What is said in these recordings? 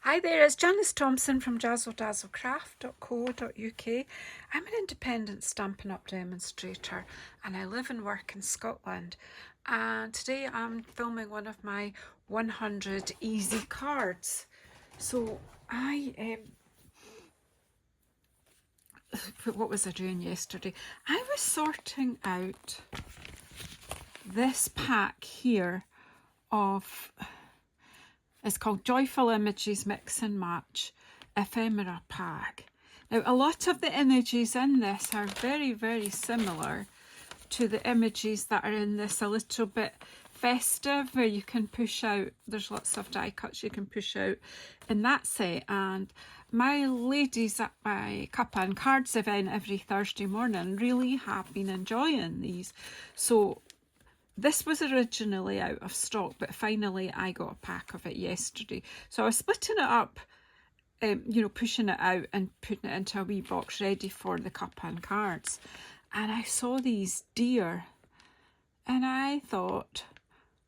Hi there, it's Janice Thomson from JazzleDazzleCraft.co.uk. I'm an independent Stampin' Up demonstrator and I live and work in Scotland. And today I'm filming one of my 100 easy cards. So what was I doing yesterday? I was sorting out this pack here of, it's called Joyful Images Mix and Match Ephemera pack. Now, a lot of the images in this are very, very similar to the images that are in this a little bit festive, where you can push out, there's lots of die cuts you can push out in that set. And my ladies at my Cup and Cards event every Thursday morning really have been enjoying these. So this was originally out of stock, but finally I got a pack of it yesterday. So I was splitting it up, pushing it out and putting it into a wee box ready for the Cup and Cards. And I saw these deer and I thought,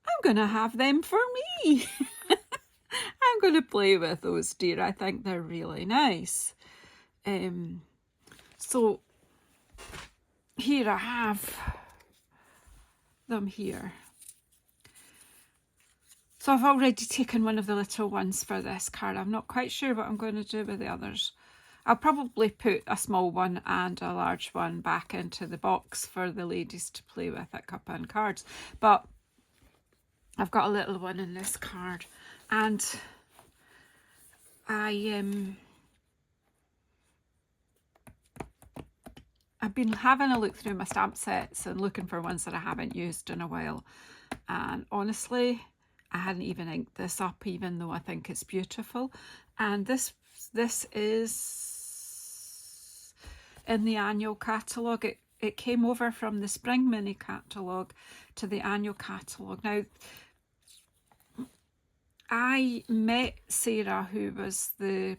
I'm going to have them for me. I'm going to play with those deer. I think they're really nice. So here I have them here. So I've already taken one of the little ones for this card. I'm not quite sure what I'm going to do with the others. I'll probably put a small one and a large one back into the box for the ladies to play with at Cup and Cards. But I've got a little one in this card, and I've been having a look through my stamp sets and looking for ones that I haven't used in a while. And honestly, I hadn't even inked this up, even though I think it's beautiful. And this is in the annual catalogue. It came over from the spring mini catalogue to the annual catalogue. Now, I met Sarah, who was the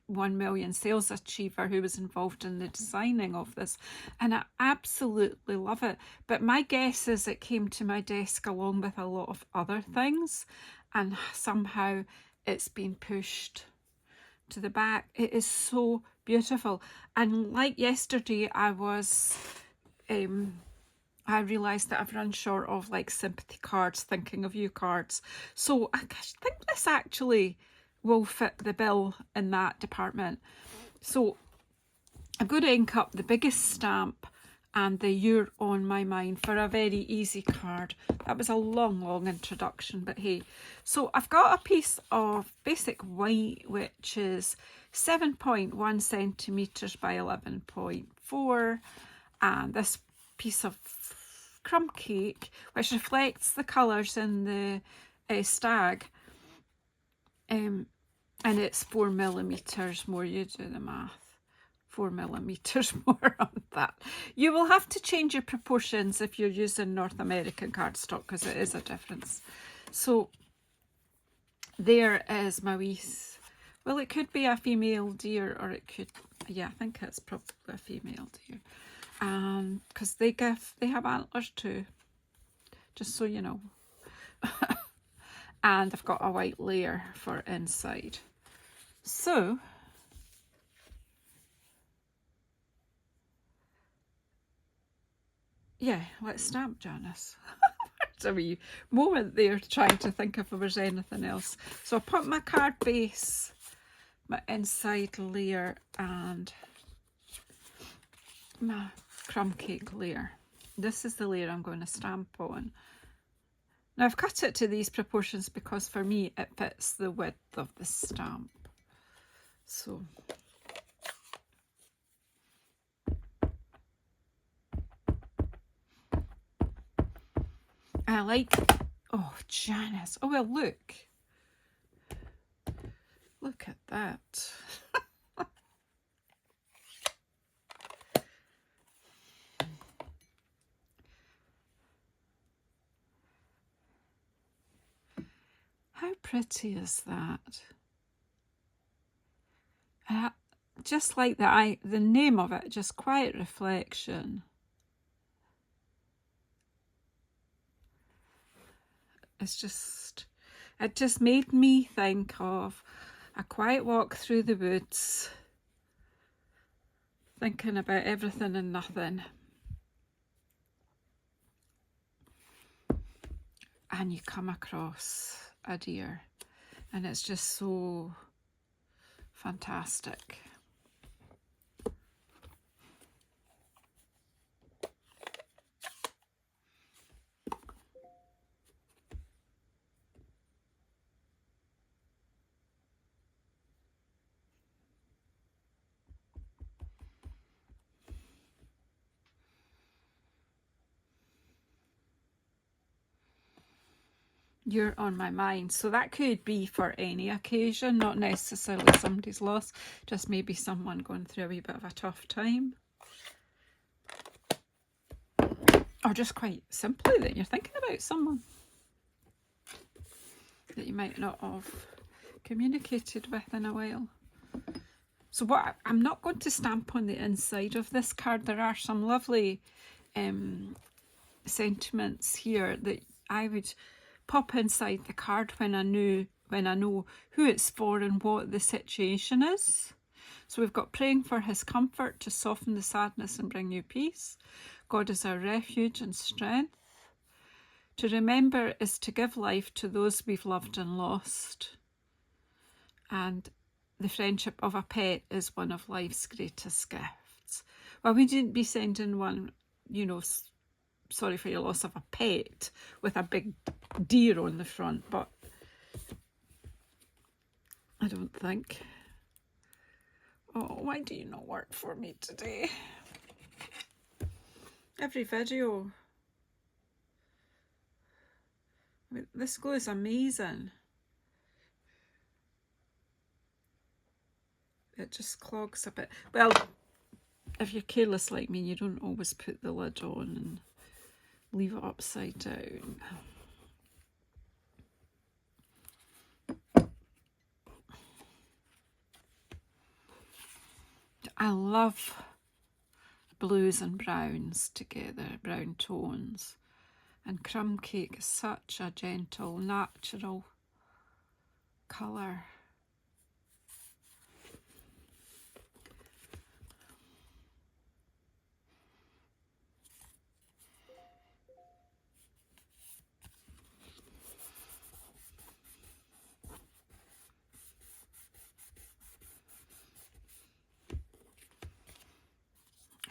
1 million sales achiever, who was involved in the designing of this, and I absolutely love it. But my guess is it came to my desk along with a lot of other things, and somehow it's been pushed to the back. It is so beautiful. And like yesterday, I realised that I've run short of like sympathy cards, thinking of you cards. So I think this actually will fit the bill in that department. So I'm going to ink up the biggest stamp and the You're on My Mind for a very easy card. That was a long introduction, but hey. So I've got a piece of basic white, which is 7.1 centimetres by 11.4, and this piece of crumb cake, which reflects the colours in the stag. And it's 4 millimetres more. You do the math. 4 millimetres more on that. You will have to change your proportions if you're using North American cardstock, because it is a difference. So there is my wee, well, it could be a female deer, or it could, yeah, I think it's probably a female deer. Because they have antlers too, just so you know. And I've got a white layer for inside. So yeah, let's stamp, Janice. It's a wee moment there trying to think if there was anything else. So I put my card base, my inside layer, and my crumb cake layer. This is the layer I'm going to stamp on. Now I've cut it to these proportions because for me it fits the width of the stamp. So I like, oh Janice, oh well, look at that. How pretty is that? Just like the name of it, just Quiet Reflection. It's just, it just made me think of A quiet walk through the woods, thinking about everything and nothing. And you come across a deer, and it's just so fantastic. You're on my mind. So that could be for any occasion, not necessarily somebody's loss, just maybe someone going through a wee bit of a tough time. Or just quite simply that you're thinking about someone that you might not have communicated with in a while. So what I'm not going to stamp on the inside of this card. There are some lovely sentiments here that I would pop inside the card when I know who it's for and what the situation is. So we've got praying for his comfort to soften the sadness and bring you peace. God is our refuge and strength. To remember is to give life to those we've loved and lost. And the friendship of a pet is one of life's greatest gifts. Well, we didn't be sending one, you know, sorry for your loss of a pet with a big deer on the front, but I don't think. Oh, why do you not work for me today? Every video. I mean, this glue is amazing. It just clogs a bit. Well, if you're careless like me, you don't always put the lid on and leave it upside down. I love blues and browns together, brown tones. And crumb cake is such a gentle, natural colour.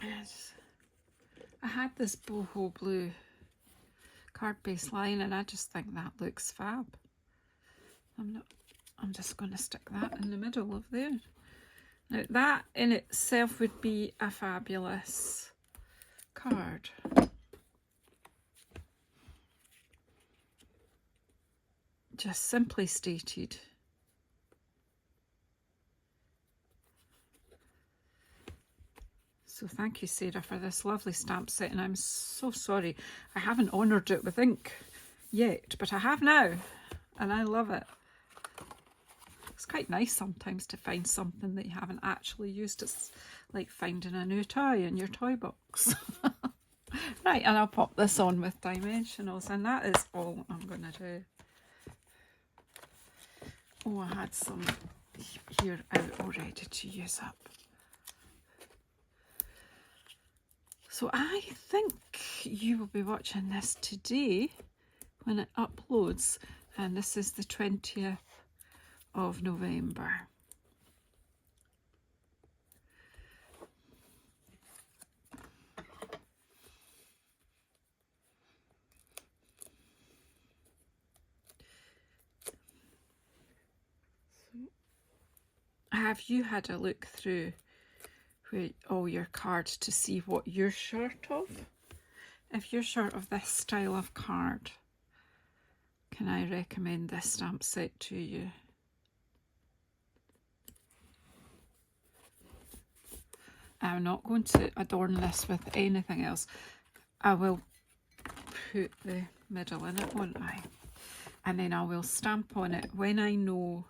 Yes. I had this boho blue card base line and I just think that looks fab. I'm just going to stick that in the middle of there. Now that in itself would be a fabulous card. Just simply stated. So thank you, Sarah, for this lovely stamp set, and I'm so sorry I haven't honoured it with ink yet, but I have now, and I love it. It's quite nice sometimes to find something that you haven't actually used. It's like finding a new toy in your toy box. Right, and I'll pop this on with dimensionals, and that is all I'm going to do. Oh, I had some here out already to use up. So I think you will be watching this today when it uploads, and this is the 20th of November. Have you had a look through all your cards to see what you're short of? If you're short of this style of card, can I recommend this stamp set to you? I'm not going to adorn this with anything else. I will put the middle in it, won't I? And then I will stamp on it when I know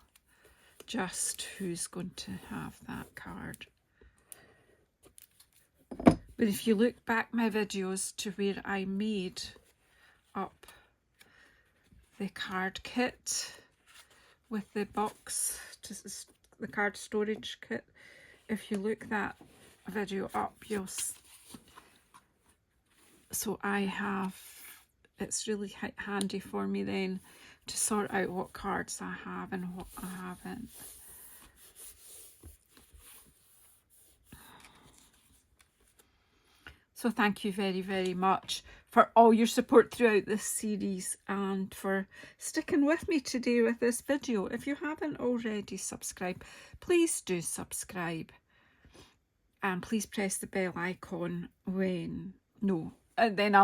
just who's going to have that card. But if you look back my videos to where I made up the card kit with the box the card storage kit. If you look that video up, you'll so I have, it's really handy for me then to sort out what cards I have and what I haven't. So thank you very, very much for all your support throughout this series and for sticking with me today with this video. If you haven't already subscribed, please do subscribe. And please press the bell icon when, no, and then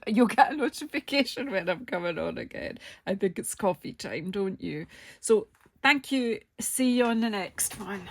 you'll get a notification when I'm coming on again. I think it's coffee time, don't you? So thank you. See you on the next one.